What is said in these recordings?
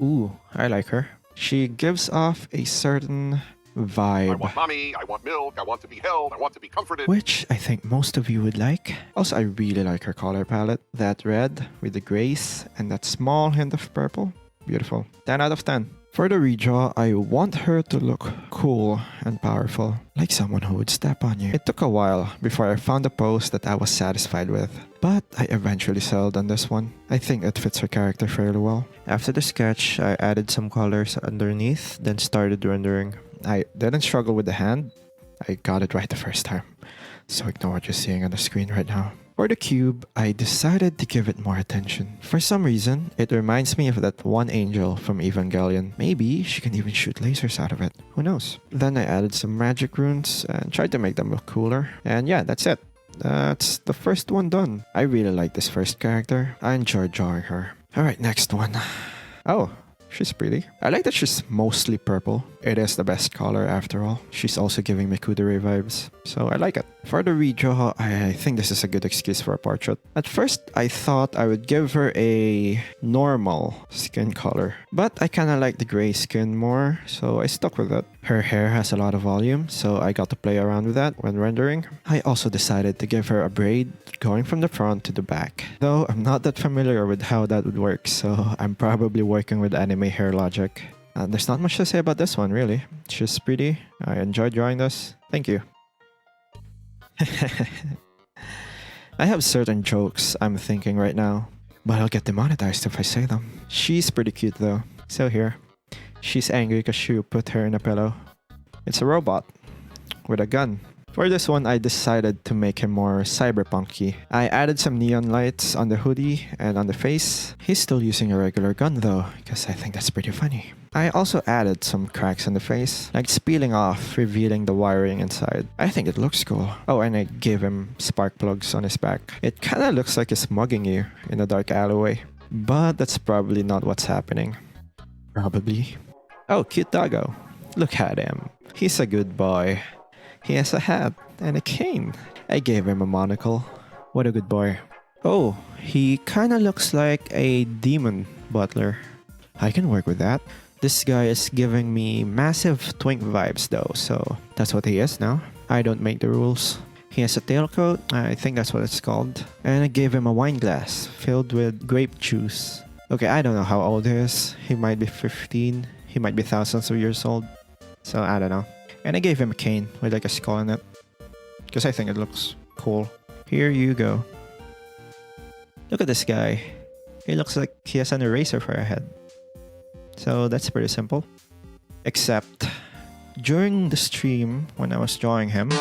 Ooh, I like her. She gives off a certain vibe, I want mommy, I want milk, I want to be held, I want to be comforted. which I think most of you would like. Also, I really like her color palette. That red with the grays and that small hint of purple. Beautiful. 10 out of 10. For the redraw, I want her to look cool and powerful, like someone who would step on you. It took a while before I found a pose that I was satisfied with, but I eventually settled on this one. I think it fits her character fairly well. After the sketch, I added some colors underneath, then started rendering. I didn't struggle with the hand. I got it right the first time. So ignore what you're seeing on the screen right now. For the cube, I decided to give it more attention. For some reason, it reminds me of that one angel from Evangelion. Maybe she can even shoot lasers out of it. Who knows? Then I added some magic runes and tried to make them look cooler. And yeah, that's it. That's the first one done. I really like this first character. I enjoyed drawing her. Alright, next one. Oh, she's pretty. I like that she's mostly purple. It is the best color after all. She's also giving me Kudere vibes, so I like it. For the redraw, I think this is a good excuse for a portrait. At first, I thought I would give her a normal skin color, but I kinda like the gray skin more, so I stuck with it. Her hair has a lot of volume, so I got to play around with that when rendering. I also decided to give her a braid going from the front to the back, though I'm not that familiar with how that would work, so I'm probably working with anime hair logic. There's not much to say about this one, really. She's pretty. I enjoyed drawing this. Thank you. I have certain jokes I'm thinking right now, but I'll get demonetized if I say them. She's pretty cute though. So here. She's angry because she put her in a pillow. It's a robot with a gun. For this one, I decided to make him more cyberpunky. I added some neon lights on the hoodie and on the face. He's still using a regular gun though, because I think that's pretty funny. I also added some cracks in the face, like peeling off, revealing the wiring inside. I think it looks cool. Oh, and I gave him spark plugs on his back. It kinda looks like he's mugging you in a dark alleyway, but that's probably not what's happening. Probably. Oh, cute doggo. Look at him. He's a good boy. He has a hat and a cane. I gave him a monocle. What a good boy. Oh, he kinda looks like a demon butler. I can work with that. This guy is giving me massive twink vibes though, so that's what he is now. I don't make the rules. He has a tailcoat, I think that's what it's called. And I gave him a wine glass filled with grape juice. Okay, I don't know how old he is. He might be 15. He might be thousands of years old. So I don't know. And I gave him a cane with like a skull in it, because I think it looks cool. Here you go. Look at this guy. He looks like he has an eraser for a head. So that's pretty simple. Except, during the stream, when I was drawing him,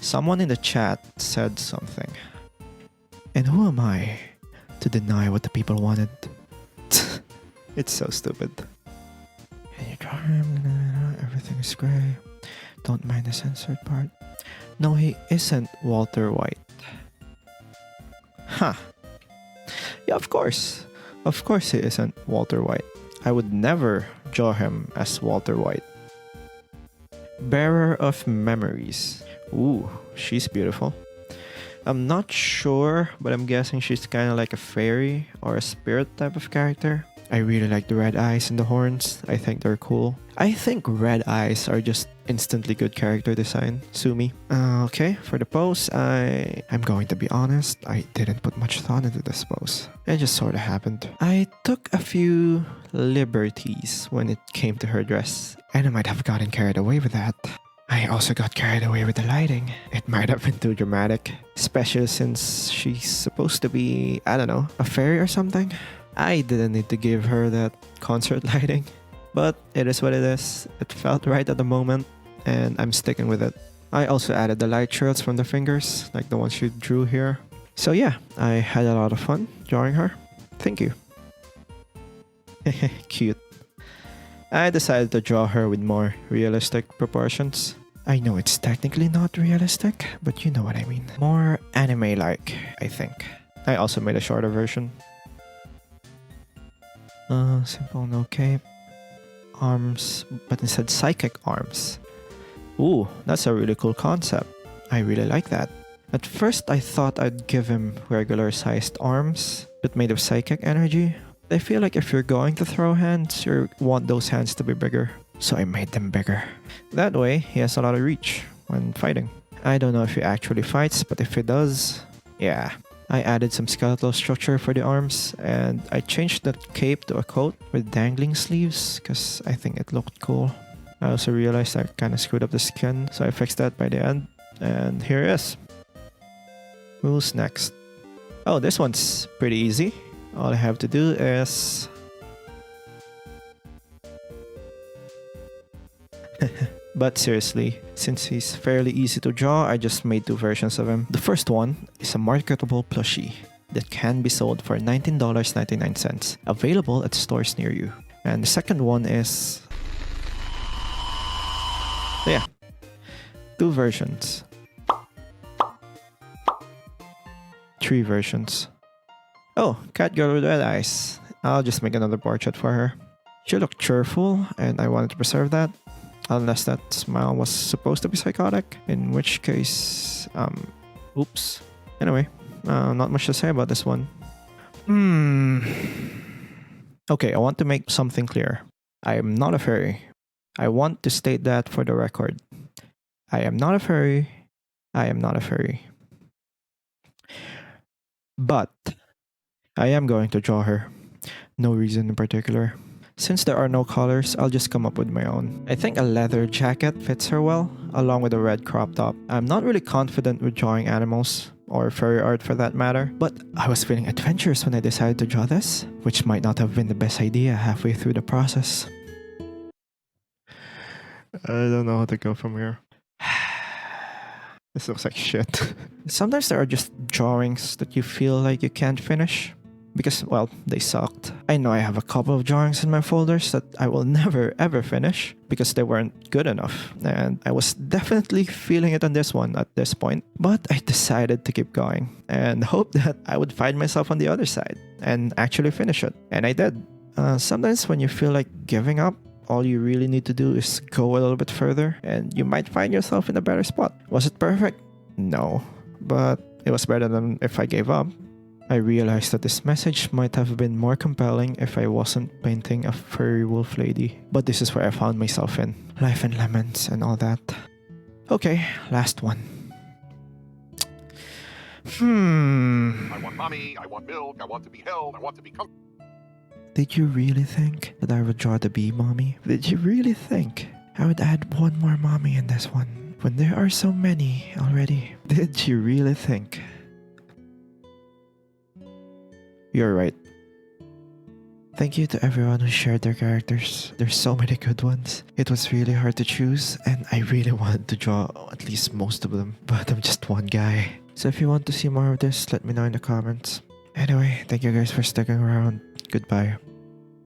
someone in the chat said something. And who am I to deny what the people wanted? It's so stupid. And you draw him, everything is gray. Don't mind the censored part. No, he isn't Walter White. Huh. Yeah, of course. Of course he isn't Walter White. I would never draw him as Walter White. Bearer of Memories. Ooh, she's beautiful. I'm not sure, but I'm guessing she's kind of like a fairy or a spirit type of character. I really like the red eyes and the horns. I think they're cool. I think red eyes are just instantly good character design. Sue me. Okay, for the pose, I'm going to be honest. I didn't put much thought into this pose. It just sort of happened. I took a few liberties when it came to her dress, and I might have gotten carried away with that. I also got carried away with the lighting. It might have been too dramatic, especially since she's supposed to be, I don't know, a fairy or something. I didn't need to give her that concert lighting, but it is what it is. It felt right at the moment, and I'm sticking with it. I also added the light trails from the fingers, like the ones she drew here. So yeah, I had a lot of fun drawing her. Thank you. Cute. I decided to draw her with more realistic proportions. I know it's technically not realistic, but you know what I mean. More anime-like, I think. I also made a shorter version. Simple, no cape. Arms, but instead psychic arms. Ooh, that's a really cool concept. I really like that. At first, I thought I'd give him regular sized arms, but made of psychic energy. I feel like if you're going to throw hands, you want those hands to be bigger. So I made them bigger. That way, he has a lot of reach when fighting. I don't know if he actually fights, but if he does, yeah. I added some skeletal structure for the arms, and I changed the cape to a coat with dangling sleeves because I think it looked cool. I also realized I kind of screwed up the skin, so I fixed that by the end, and here it is. Who's next? Oh, this one's pretty easy. All I have to do is... But seriously, since he's fairly easy to draw, I just made two versions of him. The first one is a marketable plushie that can be sold for $19.99, available at stores near you. And the second one is... So yeah, two versions. Three versions. Oh, cat girl with red eyes. I'll just make another portrait for her. She looked cheerful, and I wanted to preserve that. Unless that smile was supposed to be psychotic, in which case, oops. Anyway, not much to say about this one. Okay, I want to make something clear. I am not a furry. I want to state that for the record. I am not a furry. I am not a furry. But I am going to draw her. No reason in particular. Since there are no colors, I'll just come up with my own. I think a leather jacket fits her well, along with a red crop top. I'm not really confident with drawing animals, or furry art for that matter, but I was feeling adventurous when I decided to draw this, which might not have been the best idea halfway through the process. I don't know how to go from here. This looks like shit. Sometimes there are just drawings that you feel like you can't finish. Because, well, they sucked. I know I have a couple of drawings in my folders that I will never ever finish because they weren't good enough. And I was definitely feeling it on this one at this point. But I decided to keep going and hope that I would find myself on the other side and actually finish it. And I did. Sometimes when you feel like giving up, all you really need to do is go a little bit further and you might find yourself in a better spot. Was it perfect? No. But it was better than if I gave up. I realized that this message might have been more compelling if I wasn't painting a furry wolf lady. But this is where I found myself in. Life and lemons and all that. Okay, last one. I want mommy, I want milk, I want to be held, I want to be comforted. Did you really think that I would draw the bee mommy? Did you really think I would add one more mommy in this one when there are so many already? Did you really think? You're right. Thank you to everyone who shared their characters. There's so many good ones. It was really hard to choose and I really wanted to draw at least most of them, but I'm just one guy. So if you want to see more of this, let me know in the comments. Anyway, thank you guys for sticking around. Goodbye.